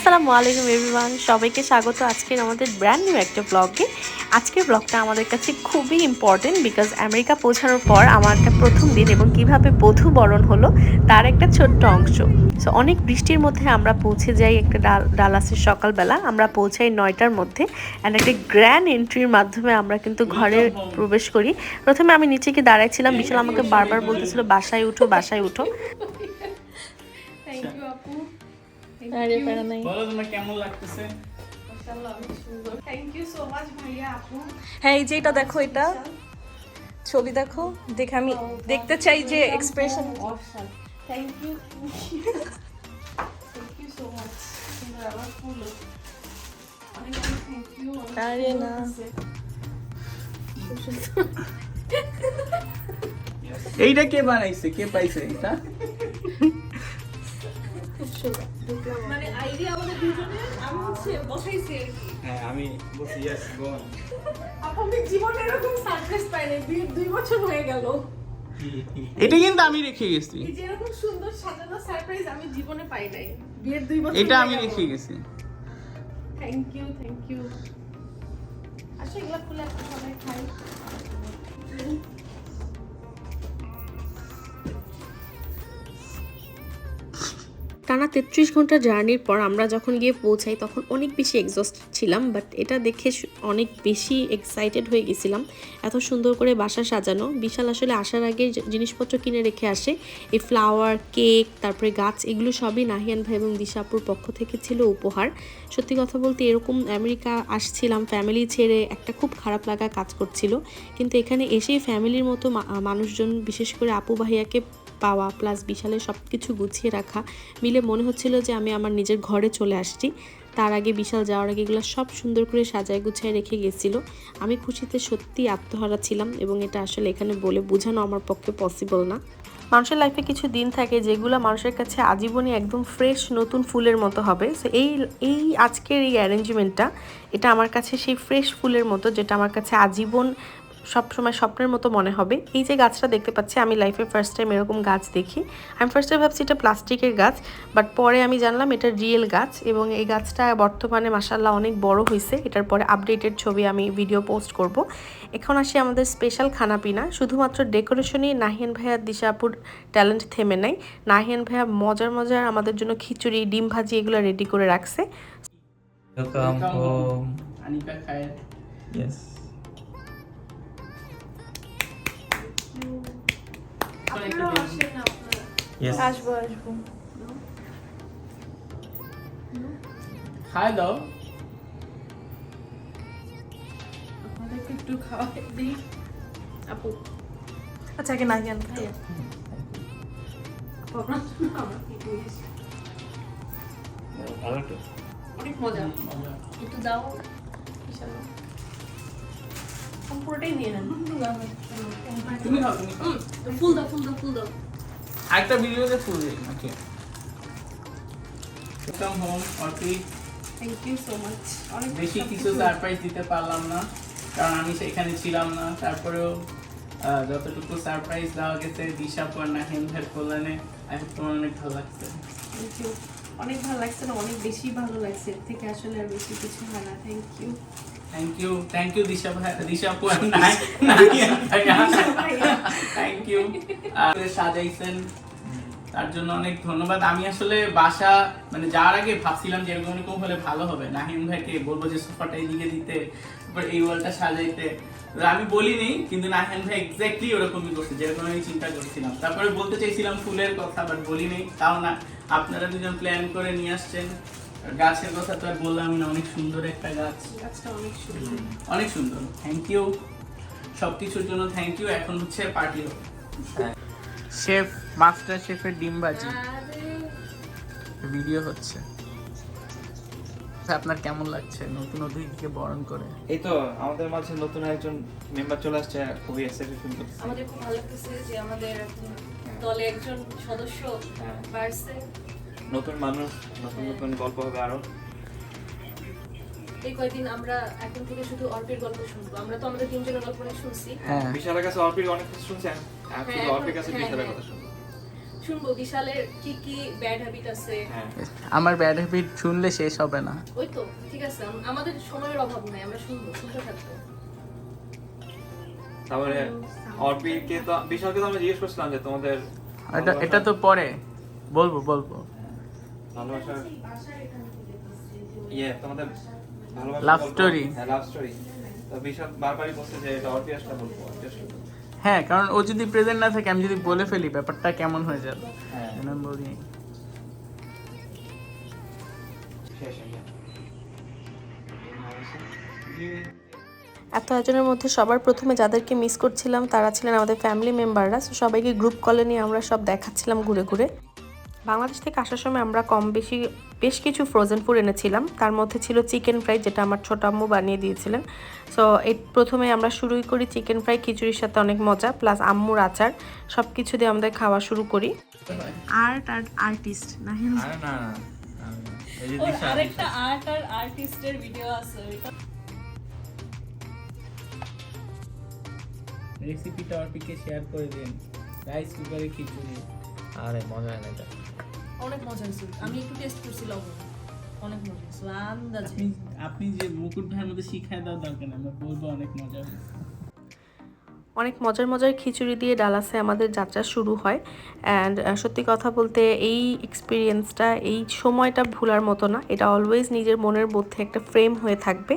আসসালামু আলাইকুম এভরিওয়ান, সবাইকে স্বাগত আজকের আমাদের ব্র্যান্ড নিউ একটা ব্লগে। আজকের ব্লগটা আমাদের কাছে খুবই ইম্পর্টেন্ট বিকজ আমেরিকা পৌঁছানোর পর আমার একটা প্রথম দিন এবং কিভাবে বধূ বরণ হলো তার একটা ছোট্ট অংশ। সো অনেক বৃষ্টির মধ্যে আমরা পৌঁছে যাই একটা ডালাসের সকালবেলা। আমরা পৌঁছাই 9টার মধ্যে অ্যান্ড একটা গ্র্যান্ড এন্ট্রির মাধ্যমে আমরা কিন্তু ঘরে প্রবেশ করি। প্রথমে আমি নিচে গিয়ে দাঁড়াইছিলাম, বিশাল আমাকে বারবার বলতেছিল বাসায় উঠো বাসায় উঠো। থ্যাংক ইউ আপু। আরে প্যারা নাই। বলো তোমার কেমন লাগতেছে? মাশাআল্লাহ অনেক সুন্দর। থ্যাংক ইউ সো মাচ ভাইয়া আপু। হ্যাঁ এই যে এটা দেখো, এটা ছবি দেখো, দেখে আমি দেখতে চাই যে expression. Thank you so much. সুন্দর আবার ফুল। অনেক থ্যাংক ইউ। আরে না, এইটা কে বানাইছে, কে পাইছে এটা? মানে আইডিয়া আমাদের দুজনের, আমি হচ্ছে বসাইছি আর কি। হ্যাঁ আমি বসে ইয়েস গো অন। আপু আমি জীবনে এরকম সারপ্রাইজ পাই নাই, বিয়ের 2 বছর হয়ে গেল। এটা কিন্তু আমি রেখে গেছি, এই যে এরকম সুন্দর সাজানো সারপ্রাইজ আমি জীবনে পাই নাই, বিয়ের 2 বছর। এটা আমি রেখে গেছি। Thank you thank you. আচ্ছা এগুলা খুলে একটা সবাই খাই। টানা 33 ঘন্টা জার্নির পর আমরা যখন গিয়ে পৌঁছাই তখন অনেক বেশি এক্সস্টেড ছিলাম, বাট এটা দেখে অনেক বেশি এক্সাইটেড হয়ে গেছিলাম। এত সুন্দর করে বাসা সাজানো। বিশাল আসলে আসার আগে জিনিসপত্র কিনে রেখে আসে, এই ফ্লাওয়ার, কেক, তারপরে গাছ, এগুলো সবই নাহিয়ান ভাই এবং দিশাপুর পক্ষ থেকে ছিল উপহার। সত্যি কথা বলতে এরকম আমেরিকা আসছিলাম ফ্যামিলি ছেড়ে, একটা খুব খারাপ লাগা কাজ করছিল, কিন্তু এখানে এসেই ফ্যামিলির মতো মানুষজন, বিশেষ করে আপু ভাইয়াকে পাওয়া প্লাস বিশালের সব কিছু গুছিয়ে রাখা মিলে মনে হচ্ছিল যে আমি আমার নিজের ঘরে চলে আসছি। তার আগে বিশাল যাওয়ার আগে এগুলো সব সুন্দর করে সাজায় গুছিয়ে রেখে গেছিলো। আমি খুশিতে সত্যি আত্মহারা ছিলাম এবং এটা আসলে এখানে বলে বোঝানো আমার পক্ষে পসিবল না। মানুষের লাইফে কিছু দিন থাকে যেগুলো মানুষের কাছে আজীবনই একদম ফ্রেশ নতুন ফুলের মতো হবে। সো এই আজকের এই অ্যারেঞ্জমেন্টটা, এটা আমার কাছে সেই ফ্রেশ ফুলের মতো, যেটা আমার কাছে আজীবন সবসময় স্বপ্নের মতো মনে হবে। এই যে গাছটা দেখতে পাচ্ছি, আমি লাইফে ফার্স্ট টাইম এরকম গাছ দেখি। আমি ফার্স্ট টাইম ভাবছি এটা প্লাস্টিকের গাছ, বাট পরে আমি জানলাম এটা রিয়েল গাছ এবং এই গাছটা বর্তমানে মাশাআল্লাহ অনেক বড় হয়েছে। এটার পরে আপডেটেড ছবি আমি ভিডিও পোস্ট করব। এখন আসি আমাদের স্পেশাল খানাপিনা। শুধুমাত্র ডেকোরেশনই নাহিয়ান ভাইয়া দিশাপুর ট্যালেন্ট থেমে নাই। নাহিয়ান ভাইয়া মজার মজার আমাদের জন্য খিচুড়ি, ডিম ভাজি এগুলো রেডি করে রাখছে। ওয়েলকাম হোম আনিকা খায়। ইয়েস আপনারা আসেন না আপনারা। ইয়েস আসবো আসবো। খায় দাও। আপনাদেরকে একটু খাওয়াই দিই আপু। আচ্ছা আগে না জ্ঞান আপু আপনার জন্য আমার কি জিনিস ভালো তো অনেক মজা। একটু দাও বিশাল। পুরোটাই নিয়ে নেন। তুমি খাও, তুমি খাও। ফুল দাও ফুল দাও ফুল দাও। আরেকটা ভিডিওতে ফুল দিই okay. Welcome home Arpi. Thank you so much. অনেক বেশি কিছু সারপ্রাইজ দিতে পারলাম না কারণ আমি সেখানে ছিলাম না, তারপরেও যতটুকু সারপ্রাইজ দেওয়া গেছে দিশাপু আর নাহিয়ান ভাইয়ের কল্যাণে এখন তোমার অনেক ভালো লাগছে। Thank you. অনেক ভালো লাগছে না, অনেক বেশি ভালো লাগছে, এর থেকে আসলে আর বেশি কিছু হয় না। থ্যাংক ইউ থ্যাংক ইউ দিশা ভাই, দিশাপু আর নাহিয়ান ভাইয়া, থ্যাংক ইউ। সাজাইছেন তার জন্য অনেক ধন্যবাদ। আমি আসলে বাসা মানে যাওয়ার আগে ভাবছিলাম যে এরকম হলে ভালো হবে, নাহিম ভাইকে বলবো যে সোফাটা এদিকে দিতে, তারপর এই ওয়ালটা সাজাইতে। আমি বলিনি কিন্তু নাহিম ভাই এক্স্যাক্টলি ওরকমই করছে যেরকম আমি চিন্তা করছিলাম। তারপরে বলতে চাইছিলাম ফুলের কথা, বাট বলিনি। তাও না, আপনারা দুজন প্ল্যান করে নিয়ে আসছেন। গাছের কথা তো আর বললামই না, অনেক সুন্দর একটা গাছ, গাছটা অনেক সুন্দর। অনেক সুন্দর। থ্যাংক ইউ সবকিছুর জন্য, থ্যাংক ইউ। এখন হচ্ছে পার্টি হবে। শেফ, মাস্টার শেফের ডিম ভাজি ভিডিও হচ্ছে। আপনার কেমন লাগছে নতুন অতিথিকে বরণ করে? এই তো আমাদের মাঝে নতুন একজন মেম্বার চলে আসছে, খুবই এক্সাইটেড ফিল করতেছি। আমাদের খুব ভালো লাগতেছে যে আমাদের দলে একজন সদস্য বাড়ছে। নতুন মানুষ, নতুন নতুন গল্প হবে আরো। এই কয়েকদিন আমরা এখন থেকে শুধু অর্পির গল্প শুনবো। আমরা তো আমাদের তিনজনের গল্প অনেক শুনছি। হ্যাঁ বিশালের কাছে অর্পির অনেক কিছু শুনছেন, আর শুধু অর্পির কাছে বিশালের কথা শুনবো। শুনবো বিশালের কি কি ব্যাড হ্যাবিট আছে। হ্যাঁ আমার ব্যাড হ্যাবিট শুনলে শেষ হবে না। ওই তো ঠিক আছে, আমাদের সময়ের অভাব নাই, আমরা শুনবো, শুনতে থাকবো। তারপরে অর্পিকে তো বিশালকে তো আমরা জিজ্ঞেস করছিলাম যে তোমাদের এটা তো পরে বলবো। ভালোবাসার তোমাদের ভালোবাসার Love গল্প। story। হ্যাঁ লাভ স্টোরি। তো বিশাল বারবারই বলছে যে এটা অর্পি আসলে বলবো, অর্পি আসলে বলবো। হ্যাঁ, কারণ ও যদি প্রেজেন্ট না থাকে আমি যদি বলে ফেলি ব্যাপারটা কেমন হয়ে যাবে। হ্যাঁ আমি বলি শেষ হয়ে এত আয়োজনের মধ্যে সবার প্রথমে যাদেরকে মিস করছিলাম তারা ছিলেন আমাদের ফ্যামিলি মেম্বাররা। সো সবাইকে গ্রুপ কলে নিয়ে আমরা সব দেখাচ্ছিলাম ঘুরে ঘুরে। বাংলাদেশ থেকে আসার সময় আমরা কম বেশি বেশ কিছু ফ্রোজেন ফুড এনেছিলাম, তার মধ্যে ছিল চিকেন ফ্রাই যেটা আমার ছোট আম্মু বানিয়ে দিয়েছিলেন। সো এই প্রথমে আমরা শুরুই করি চিকেন ফ্রাই, খিচুড়ির সাথে অনেক মজা, প্লাস আম্মুর আচার, সব কিছু দিয়ে আমাদের খাওয়া শুরু করি। আর্টিস্ট না আরে না এই যে দিশা আরেকটা আর্ট আর আর্টিস্টের ভিডিও আছে, ওইটা রেসিপিটা অর্পিকে শেয়ার করে দিন। রাইস কুকারে খিচুড়ি। আরে মজা হয় না এটা। অনেক মজা হয়েছে। আমি একটু টেস্ট করছিলাম, অনেক মজা হয়েছে আন্দাজে। আপনি যে মুকুট ভাইয়ের মধ্যে শিখায় দাও দরকার আমরা বলবো অনেক মজা হয়েছে। অনেক মজার মজার খিচুড়ি দিয়ে ডালাসে আমাদের যাত্রা শুরু হয়। অ্যান্ড সত্যি কথা বলতে এই এক্সপিরিয়েন্সটা, এই সময়টা ভোলার মতো না। এটা অলওয়েজ নিজের মনের মধ্যে একটা ফ্রেম হয়ে থাকবে।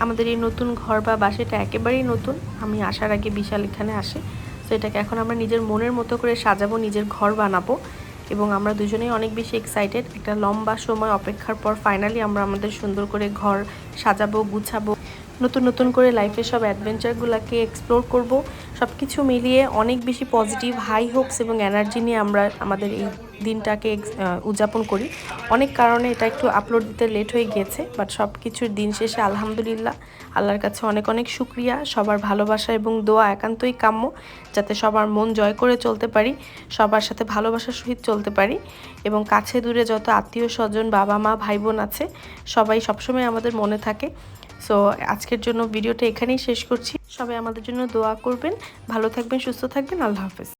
আমাদের এই নতুন ঘর বা বাসাটা একেবারেই নতুন। আমি আসার আগে বিশাল এখানে আসে, তো এটাকে এখন আমরা নিজের মনের মতো করে সাজাবো, নিজের ঘর বানাবো, এবং আমরা দুজনেই অনেক বেশি এক্সাইটেড। একটা লম্বা সময় অপেক্ষার পর ফাইনালি আমরা আমাদের সুন্দর করে ঘর সাজাবো, গুছাবো, নতুন নতুন করে লাইফের সব অ্যাডভেঞ্চারগুলোকে এক্সপ্লোর করব। সব কিছু মিলিয়ে অনেক বেশি পজিটিভ হাই হোপস এবং এনার্জি নিয়ে আমরা আমাদের এই দিনটাকে উদযাপন করি। অনেক কারণে এটা একটু আপলোড দিতে লেট হয়ে গিয়েছে, বাট সব কিছুর দিন শেষে আলহামদুলিল্লাহ আল্লাহর কাছে অনেক অনেক শুক্রিয়া। সবার ভালোবাসা এবং দোয়া একান্তই কাম্য, যাতে সবার মন জয় করে চলতে পারি, সবার সাথে ভালোবাসার সহিত চলতে পারি, এবং কাছে দূরে যত আত্মীয় স্বজন, বাবা মা, ভাই বোন আছে সবাই সবসময় আমাদের মনে থাকে। সো আজকের জন্য ভিডিওটা এখানেই শেষ করছি। সবাই আমাদের জন্য দোয়া করবেন, ভালো থাকবেন, সুস্থ থাকবেন, আল্লাহ হাফেজ।